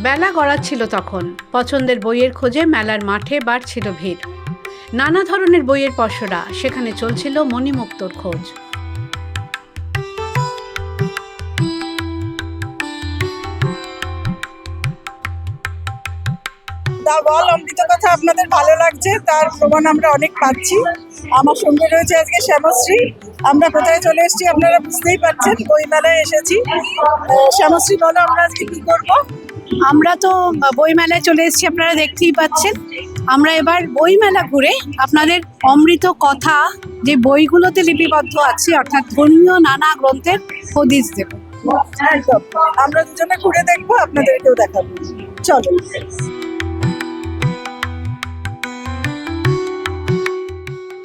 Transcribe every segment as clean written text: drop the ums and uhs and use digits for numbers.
বেলা গড়াচ্ছিল তখন। পছন্দের বইয়ের খোঁজে মেলার মাঠে বাড়ছিল ভিড়। নানা ধরনের বইয়ের পসরা, সেখানে চলছিল মণিমুক্তোর খোঁজ। দা ওয়াল অমৃত কথা আপনাদের ভালো লাগছে, তার প্রমাণ আমরা অনেক পাচ্ছি। আমার সঙ্গে রয়েছে আজকে শ্যামশ্রী। আমরা কোথায় চলে এসেছি আপনারা বুঝতেই পারছেন, বইমেলায় এসেছি। শ্যামশ্রী, বলো আমরা আজকে কি করবো? আমরা তো বইমেলায় চলে এসেছি, আপনারা দেখতেই পাচ্ছেন। আমরা এবার বইমেলা ঘুরে আপনাদের অমৃত কথা যে বইগুলোতে লিপিবদ্ধ আছে, অর্থাৎ ধর্মীয় নানা গ্রন্থের হদিস দেব। একদম, আমরা দুজনে ঘুরে দেখবো, আপনাদেরকেও দেখাবো। চলো।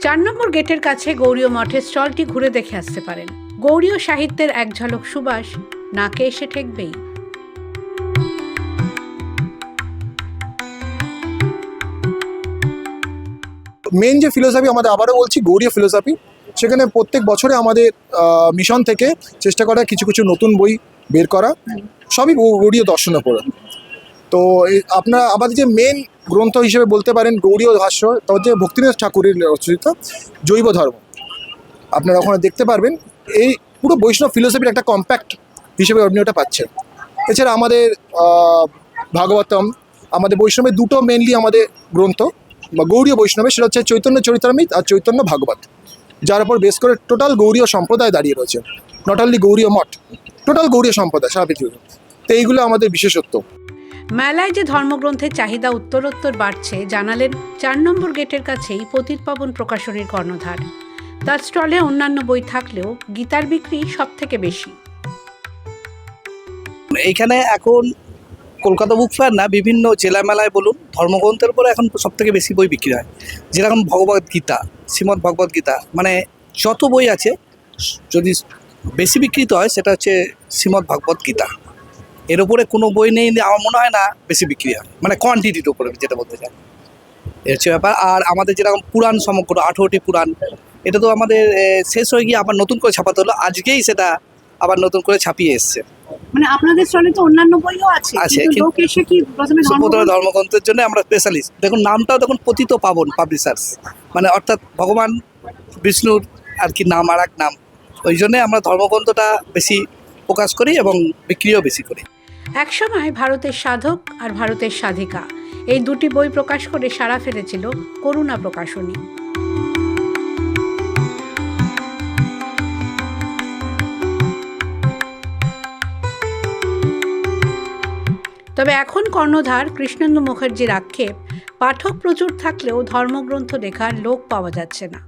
4 নম্বর গেটের কাছে গৌড়ীয় মঠের স্টলটি ঘুরে দেখে আসতে পারেন। গৌড়ীয় সাহিত্যের এক ঝলক সুবাস নাকে এসে ঠেকবেই। মেন যে ফিলোসফি, আমাদের আবারও বলছি গৌড়ীয় ফিলোসফি, সেখানে প্রত্যেক বছরে আমাদের মিশন থেকে চেষ্টা করা কিছু কিছু নতুন বই বের করা, সবই গৌড়ীয় দর্শনের উপরে। তো আপনারা আমাদের যে মেন গ্রন্থ হিসেবে বলতে পারেন গৌড়ীয় ভাষ্য, তার যে ভক্তিনাথ ঠাকুরের রচিত জৈব ধর্ম, আপনারা ওখানে দেখতে পারবেন। এই পুরো বৈষ্ণব ফিলোসফির একটা কম্প্যাক্ট হিসেবে আপনি ওটা পাচ্ছেন। এছাড়া আমাদের ভাগবতম, আমাদের বৈষ্ণবের দুটো মেনলি আমাদের গ্রন্থ বা গৌড়ীয় বৈষ্ণবের, সেটা হচ্ছে চৈতন্য চরিতামৃত আর চৈতন্য ভাগবত, যার উপর বেস করে টোটাল গৌড়ীয় সম্প্রদায় দাঁড়িয়ে রয়েছে। Not only Gaudiya Math, total Gaudiya সম্প্রদায় সারা পৃথিবীতে। তো এইগুলো আমাদের বিশেষত্ব। মেলায় যে ধর্মগ্রন্থের চাহিদা উত্তরোত্তর বাড়ছে জানালেন 4 নম্বর গেটের কাছেই পতিতপাবন প্রকাশনীর কর্ণধার। তার স্টলে অন্যান্য বই থাকলেও গীতার বিক্রি সব থেকে বেশি। এইখানে এখন কলকাতা বুক ফেয়ার না, বিভিন্ন জেলা মেলায় বলুন, ধর্মগ্রন্থের উপরে এখন সব থেকে বেশি বই বিক্রি হয়। যেরকম ভগবদ গীতা, শ্রীমদ্ ভগবদ গীতা, মানে যত বই আছে যদি বেশি বিক্রিত হয় সেটা হচ্ছে শ্রীমদ্ ভগবদ গীতা। এর উপরে কোনো বই নেই আমার মনে হয় না বেশি বিক্রি হয়, মানে কোয়ান্টিটির উপরে যেটা বলতে চাই, এর হচ্ছে ব্যাপার। আর আমাদের যেরকম পুরাণ সমগ্র 18টি পুরাণ, এটা তো আমাদের শেষ হয়ে গিয়ে আবার নতুন করে ছাপাতে হলো, আজকেই সেটা আবার নতুন করে ছাপিয়ে এসছে। মানে আপনাদের স্টলে তো অন্যান্য বইও আছে, কিন্তু লোক এসে কি প্রথমে ধর্মগ্রন্থের জন্য আমরা স্পেশালিস্ট। দেখুন নামটাও দেখুন পতিত পাবন পাবলিশার্স, মানে অর্থাৎ ভগবান বিষ্ণুর আর কি নাম, আর এক নাম। ওই জন্যে আমরা ধর্মগ্রন্থটা বেশি প্রকাশ করি এবং বিক্রিও বেশি করি। একসময় ভারতের সাধক আর ভারতের সাধিকা, এই দুটি বই প্রকাশ করে সাড়া ফেলেছিল করুণা প্রকাশনী। তবে এখন কর্ণধার কৃষ্ণেন্দু মুখার্জির আক্ষেপ, পাঠক প্রচুর থাকলেও ধর্মগ্রন্থ লেখার লোক পাওয়া যাচ্ছে না।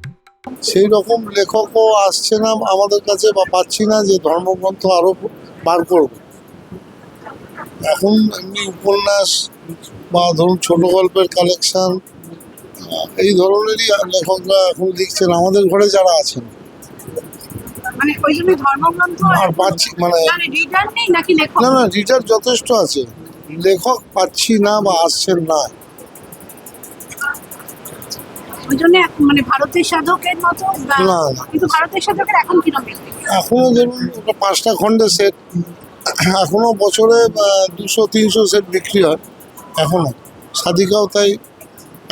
সেই রকম লেখকও আসছে না আমাদের কাছে, বা পাচ্ছি না যে ধর্মগ্রন্থ আরো বার করব। এখন এমনি উপন্যাস বা ধরুন ছোট গল্পের কালেকশন, এই ধরনেরই লেখকরা এখন লিখছেন আমাদের ঘরে যারা আছেন। মানে ওই জন্য ধর্মগ্রন্থ আর পাচ্ছি মানে রিডার নেই নাকি লেখক? না, রিডার যথেষ্ট আছে, লেখক পাচ্ছি না বা আসছেন না। ওই জন্য মানে ভারতের সাধকের মতো না, কিন্তু ভারতের সাধকের এখন কিরকম? এখনো ধরুন 5টা খণ্ডের সেট, এখনো বছরে 200-300 সেট বিক্রি হয় এখনো। সাধিকাও তাই,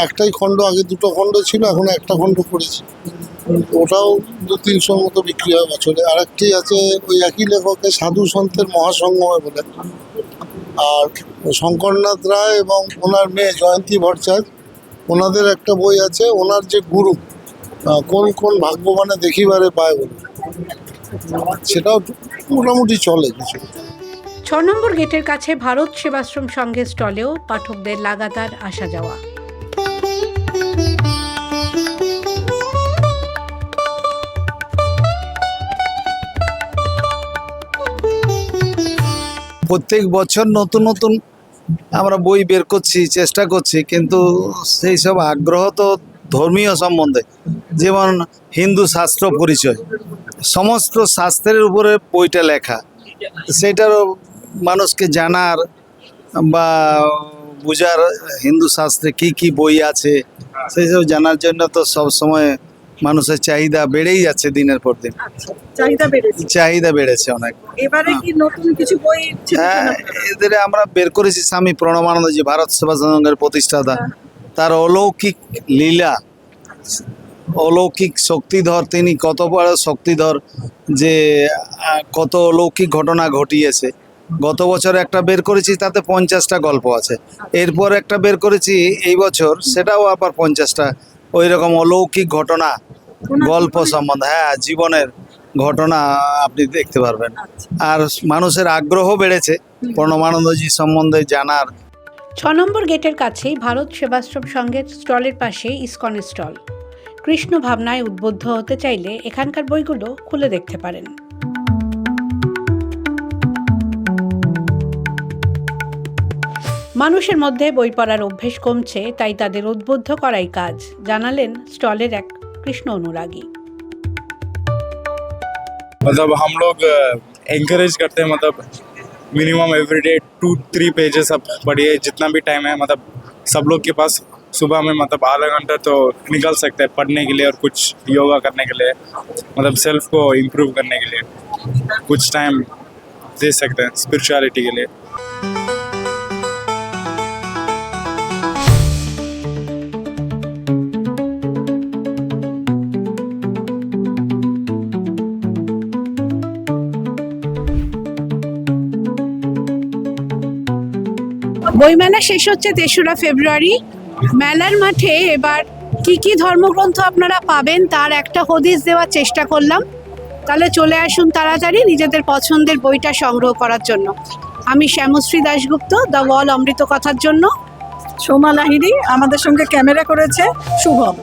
একটাই খণ্ড, আগে 2টো খণ্ড ছিল, এখন একটা খণ্ড করেছে, ওটাও 200-300 মতো বিক্রি হয় বছরে। আরেকটি আছে ওই একই লেখকের সাধু সন্তের মহাসঙ্গমে বলে, আর শঙ্করনাথ রায় এবং ওনার মেয়ে জয়ন্তী ভট্টাচার্য, ওনাদের একটা বই আছে, ওনার যে গুরু কোন কোন ভাগ্যবানে দেখিবারে পায় বলে, সেটাও মোটামুটি চলে কিছু। 6 নম্বর গেটের কাছে ভারত সেবাশ্রম সংঘের স্টলেও পাঠকদের লাগাতার আসা যাওয়া। প্রত্যেক বছর নতুন নতুন আমরা বই বের করছি, চেষ্টা করছি, কিন্তু সেই সব আগ্রহ তো ধর্মীয় সম্বন্ধে, যেমন হিন্দু শাস্ত্র পরিচয়, সমস্ত শাস্ত্রের উপরে বইটা লেখা, সেটারও মানুষকে জানার বা বোঝার, হিন্দু শাস্ত্রে কি কি বই আছে সেই সব জানার জন্য তো সব সময় মানুষের চাহিদা বেড়েই যাচ্ছে দিনের পর দিন। আচ্ছা, চাহিদা বেড়েছে। চাহিদা বেড়েছে অনেক। এবারে কি নতুন কিছু বই হ্যাঁ, এদের আমরা বের করেছি স্বামী প্রণবানন্দজি, ভারত সেবা সংঘের প্রতিষ্ঠাতা। তার অলৌকিক লীলা, অলৌকিক শক্তিধর, তিনি কত বড় শক্তিধর যে কত অলৌকিক ঘটনা ঘটিয়েছে। গত বছর একটা বের করেছি, তাতে 50টা গল্প আছে। এরপর একটা বের করেছি এই বছর, সেটাও আবার 50টা ওই রকম অলৌকিক ঘটনা, গল্প সম্বন্ধে, হ্যাঁ জীবনের ঘটনা আপনি দেখতে পারবেন। আর মানুষের আগ্রহ বেড়েছে প্রণবানন্দজি সম্বন্ধে জানার। 6 নম্বর গেটের কাছেই ভারত সেবাশ্রম সংঘের স্টলের পাশে ইসকনের স্টল। কৃষ্ণ ভাবনায় উদ্বুদ্ধ হতে চাইলে এখানকার বইগুলো খুলে দেখতে পারেন। মানুষের মধ্যে বই পড়ার অভ্যেস কমছে, তাই তাদের উদ্বুদ্ধ করাই কাজ, জানালেন স্টলের এক কৃষ্ণ অনুরাগী। मतलब हम लोग encourage करते हैं, मतलब मिनिमम एवरीडे 2-3 पेजेस अब पढ़िए, जितना भी टाइम है। मतलब सब लोग के पास सुबह में मतलब आधा घंटा तो निकल सकते हैं पढ़ने के लिए और कुछ योगा करने के लिए, मतलब सेल्फ को इम्प्रूव करने के लिए कुछ टाइम दे सकते हैं स्पिरिचुअलिटी के लिए। বইমেলা শেষ হচ্ছে 3রা ফেব্রুয়ারি। মেলার মাঠে এবার কি কি ধর্মগ্রন্থ আপনারা পাবেন তার একটা হদিস দেওয়ার চেষ্টা করলাম। তাহলে চলে আসুন তাড়াতাড়ি নিজেদের পছন্দের বইটা সংগ্রহ করার জন্য। আমি শ্যামশ্রী দাশগুপ্ত, দ্য ওয়াল অমৃত কথার জন্য। সোমা লাহিড়ী, আমাদের সঙ্গে ক্যামেরা করেছে শুভম।